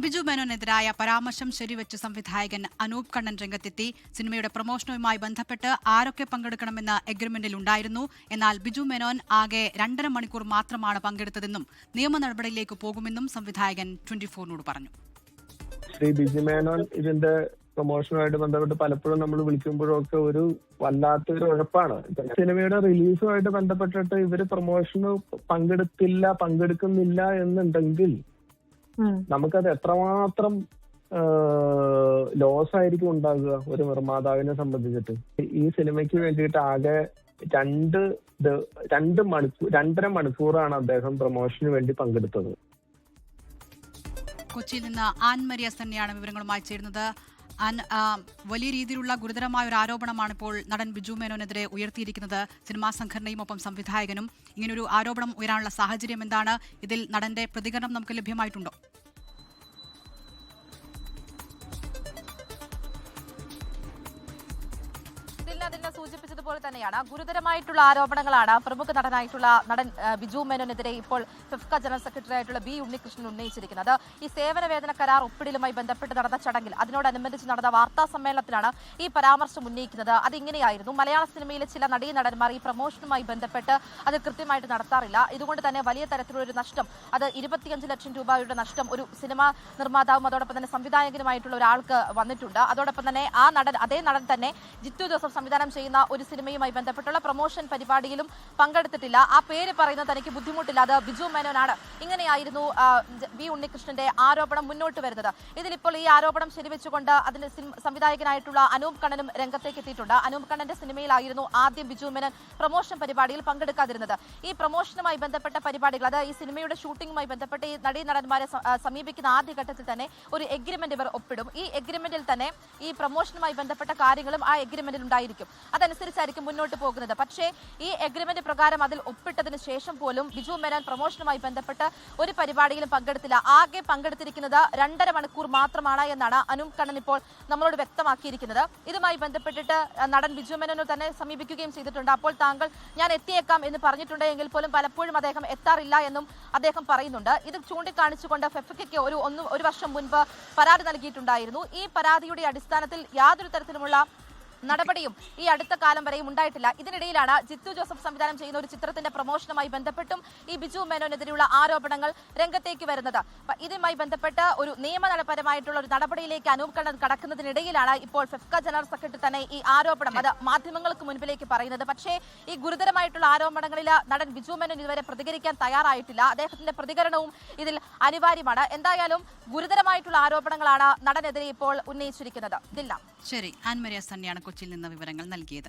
ബിജു മേനോനെതിരായ പരാമർശം ശരിവെച്ച് സംവിധായകൻ അനൂപ് കണ്ണൻ രംഗത്തെത്തി. സിനിമയുടെ പ്രമോഷനുമായി ബന്ധപ്പെട്ട് ആരൊക്കെ പങ്കെടുക്കണമെന്ന് എഗ്രിമെന്റിൽ ഉണ്ടായിരുന്നു. എന്നാൽ ബിജു മേനോൻ ആകെ 2.5 മണിക്കൂർ മാത്രമാണ് പങ്കെടുത്തതെന്നും നിയമ നടപടിയിലേക്ക് പോകുമെന്നും സംവിധായകൻ 24-നോട് പറഞ്ഞു. ശ്രീ ബിജു മേനോൻ ഇതിന്റെ പ്രൊമോഷനുമായിട്ട് ബന്ധപ്പെട്ട് പലപ്പോഴും നമ്മൾ വിളിക്കുമ്പോഴൊക്കെ ഒരു വല്ലാത്തൊരു ഉഴപ്പാണ്. സിനിമയുടെ റിലീസുമായിട്ട് ബന്ധപ്പെട്ടിട്ട് ഇവര് പ്രൊമോഷന് പങ്കെടുക്കുന്നില്ല എന്നുണ്ടെങ്കിൽ നമുക്കത് എത്രമാത്രം ലോസ് ആയിരിക്കും ഉണ്ടാകുക ഒരു നിർമ്മാതാവിനെ സംബന്ധിച്ചിട്ട്. ഈ സിനിമയ്ക്ക് വേണ്ടിയിട്ട് ആകെ 2.5 മണിക്കൂറാണ് അദ്ദേഹം പ്രൊമോഷന് വേണ്ടി പങ്കെടുത്തത്. കൊച്ചിയിൽ നിന്ന് ആൻ മരിയസ് തന്നെയാണ് വിവരങ്ങളുമായി ചേരുന്നത്. വലിയ രീതിയിലുള്ള ഗുരുതരമായ ഒരു ആരോപണമാണ് ഇപ്പോൾ നടൻ ബിജു മേനോനെതിരെ ഉയർത്തിയിരിക്കുന്നത്. സിനിമാ സംഘടനയും ഒപ്പം സംവിധായകനും. ഇങ്ങനൊരു ആരോപണം ഉയരാനുള്ള സാഹചര്യം എന്താണ്? ഇതിൽ നടന്റെ പ്രതികരണം നമുക്ക് ലഭ്യമായിട്ടുണ്ടോ? അതിനെ സൂചിപ്പിച്ചതുപോലെ തന്നെയാണ് ഗുരുതരമായിട്ടുള്ള ആരോപണങ്ങളാണ് പ്രമുഖ നടനായിട്ടുള്ള നടൻ ബിജു മേനോനെതിരെ ഇപ്പോൾ ഫിഫ്ക ജനറൽ സെക്രട്ടറി ആയിട്ടുള്ള ബി ഉണ്ണികൃഷ്ണൻ ഉന്നയിച്ചിരിക്കുന്നത്. ഈ സേവന വേതന കരാർ ഒപ്പിടലുമായി ബന്ധപ്പെട്ട് നടന്ന ചടങ്ങിൽ അതിനോടനുബന്ധിച്ച് നടന്ന വാർത്താ സമ്മേളനത്തിലാണ് ഈ പരാമർശം ഉന്നയിക്കുന്നത്. അതിങ്ങനെയായിരുന്നു: മലയാള സിനിമയിലെ ചില നടീനടന്മാർ ഈ പ്രമോഷനുമായി ബന്ധപ്പെട്ട് അത് കൃത്യമായിട്ട് നടത്താറില്ല. ഇതുകൊണ്ട് തന്നെ വലിയ തരത്തിലൊരു നഷ്ടം, അത് 25 ലക്ഷം രൂപയുടെ നഷ്ടം ഒരു സിനിമാ നിർമ്മാതാവും അതോടൊപ്പം തന്നെ സംവിധായകനുമായിട്ടുള്ള ഒരാൾക്ക് വന്നിട്ടുണ്ട്. അതോടൊപ്പം തന്നെ അതേ നടൻ തന്നെ ജിത്തു ജോസഫ് സംവിധാനം ചെയ്യുന്ന ഒരു സിനിമയുമായി ബന്ധപ്പെട്ടുള്ള പ്രൊമോഷൻ പരിപാടിയിലും പങ്കെടുത്തിട്ടില്ല. ആ പേര് പറയുന്നത് തനിക്ക് ബുദ്ധിമുട്ടില്ല, അത് ബിജു മേനോനാണ്. ഇങ്ങനെയായിരുന്നു ബി ഉണ്ണികൃഷ്ണന്റെ ആരോപണം മുന്നോട്ട് വരുന്നത്. ഇതിലിപ്പോൾ ഈ ആരോപണം ശരിവെച്ചുകൊണ്ട് അതിന്റെ സംവിധായകനായിട്ടുള്ള അനൂപ് കണ്ണനും രംഗത്തേക്ക് എത്തിയിട്ടുണ്ട്. അനൂപ് കണ്ണന്റെ സിനിമയിലായിരുന്നു ആദ്യം ബിജു മേനോൻ പ്രൊമോഷൻ പരിപാടിയിൽ പങ്കെടുക്കാതിരുന്നത്. ഈ പ്രൊമോഷനുമായി ബന്ധപ്പെട്ട പരിപാടികൾ, അത് ഈ സിനിമയുടെ ഷൂട്ടിംഗുമായി ബന്ധപ്പെട്ട് ഈ നടീനടന്മാരെ സമീപിക്കുന്ന ആദ്യഘട്ടത്തിൽ തന്നെ ഒരു എഗ്രിമെന്റ് ഇവർ ഒപ്പിടും. ഈ എഗ്രിമെന്റിൽ തന്നെ ഈ പ്രൊമോഷനുമായി ബന്ധപ്പെട്ട കാര്യങ്ങളും ആ എഗ്രിമെന്റിൽ ഉണ്ടായിരിക്കും. അതനുസരിച്ചായിരിക്കും മുന്നോട്ട് പോകുന്നത്. പക്ഷേ ഈ എഗ്രിമെന്റ് പ്രകാരം അതിൽ ഒപ്പിട്ടതിന് ശേഷം പോലും ബിജു മേനോൻ പ്രൊമോഷനുമായി ബന്ധപ്പെട്ട് ഒരു പരിപാടിയിലും പങ്കെടുത്തില്ല. ആകെ പങ്കെടുത്തിരിക്കുന്നത് 2.5 മണിക്കൂർ മാത്രമാണ് എന്നാണ് അനൂപ് കണ്ണൻ ഇപ്പോൾ നമ്മളോട് വ്യക്തമാക്കിയിരിക്കുന്നത്. ഇതുമായി ബന്ധപ്പെട്ടിട്ട് നടൻ ബിജു മേനോനെ തന്നെ സമീപിക്കുകയും ചെയ്തിട്ടുണ്ട്. അപ്പോൾ താങ്കൾ ഞാൻ എത്തിയേക്കാം എന്ന് പറഞ്ഞിട്ടുണ്ടെങ്കിൽ പോലും പലപ്പോഴും അദ്ദേഹം എത്താറില്ല എന്നും അദ്ദേഹം പറയുന്നുണ്ട്. ഇത് ചൂണ്ടിക്കാണിച്ചുകൊണ്ട് ഫെഫ്കയ്ക്ക് ഒരു വർഷം മുൻപ് പരാതി നൽകിയിട്ടുണ്ടായിരുന്നു. ഈ പരാതിയുടെ അടിസ്ഥാനത്തിൽ യാതൊരു തരത്തിലുമുള്ള നടപടിയും ഈ അടുത്ത കാലം വരെയും ഉണ്ടായിട്ടില്ല. ഇതിനിടയിലാണ് ജിത്തു ജോസഫ് സംവിധാനം ചെയ്യുന്ന ഒരു ചിത്രത്തിന്റെ പ്രൊമോഷനുമായി ബന്ധപ്പെട്ടും ഈ ബിജു മേനോനെതിരെയുള്ള ആരോപണങ്ങൾ രംഗത്തേക്ക് വരുന്നത്. ഇതുമായി ബന്ധപ്പെട്ട് ഒരു നിയമപരമായിട്ടുള്ള ഒരു നടപടിയിലേക്ക് അനൂപ് കണ്ണൻ കടക്കുന്നതിനിടയിലാണ് ഇപ്പോൾ ഫിഫ്ക ജനറൽ സെക്രട്ടറി തന്നെ ഈ ആരോപണം അത് മാധ്യമങ്ങൾക്ക് മുൻപിലേക്ക് പറയുന്നത്. പക്ഷേ ഈ ഗുരുതരമായിട്ടുള്ള ആരോപണങ്ങളിൽ നടൻ ബിജു മേനോൻ ഇതുവരെ പ്രതികരിക്കാൻ തയ്യാറായിട്ടില്ല. അദ്ദേഹത്തിന്റെ പ്രതികരണവും ഇതിൽ അനിവാര്യമാണ്. എന്തായാലും ഗുരുതരമായിട്ടുള്ള ആരോപണങ്ങളാണ് നടനെതിരെ ഇപ്പോൾ ഉന്നയിച്ചിരിക്കുന്നത്. ശരി, ആൻ മരിയസ് തന്നെയാണ് കൊച്ചിയിൽ നിന്ന് വിവരങ്ങൾ നൽകിയത്.